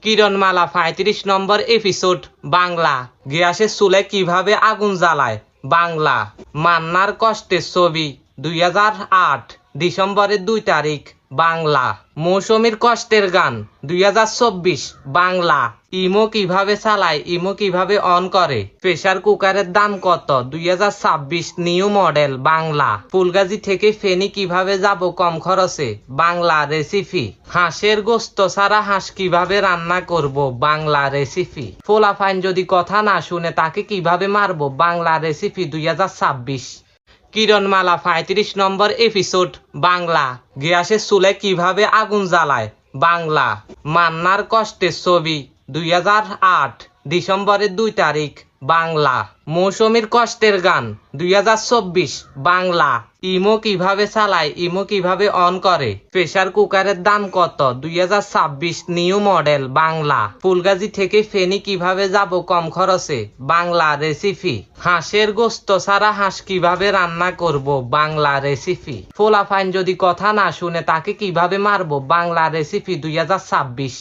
কিরণমালা ৩৫ নম্বর episode Bangla. গ্যাসের চুলে কিভাবে আগুন জ্বালায় বাংলা। মান্নার কষ্টের ছবি ২০০৮ ডিসেম্বরের ২ তারিখ বাংলা। মৌসুমীর কষ্টের গান ২০২৪ বাংলা। ইমো কিভাবে চালায়, ইমো কিভাবে অন করে, প্রেসার কুকারের দাম কত ২০২৬ নিউ মডেল বাংলা। ফুলগাজী থেকে ফেনী কিভাবে যাব কম খরচে বাংলা রেসিপি। হাঁসের গোস্ত ছাড়া হাঁস কিভাবে রান্না করব বাংলা রেসিপি। ফোলাফাইন যদি কথা না শুনে তাকে কিভাবে মারবো বাংলা রেসিপি ২০২৬। কিরণমালা ৩৫ নম্বর এপিসোড বাংলা। গ্যাসের চুলে কিভাবে আগুন জ্বালায় বাংলা। মান্নার কষ্টের ছবি ২০০৮ ডিসেম্বরের ২ তারিখ বাংলা। মৌসুমীর কষ্টের গান ২০২৪ বাংলা। ইমো কিভাবে চালায়, ইমো কিভাবে অন করে, প্রেসার কুকারের দাম কত ২০২৬ নিউ মডেল বাংলা। ফুলগাজী থেকে ফেনী কিভাবে যাব কম খরচে বাংলা রেসিপি। হাঁসের গোস্ত ছাড়া হাঁস কিভাবে রান্না করব বাংলা রেসিপি। ফোলাফাইন যদি কথা না শুনে তাকে কিভাবে মারবো বাংলা রেসিপি ২০২৬।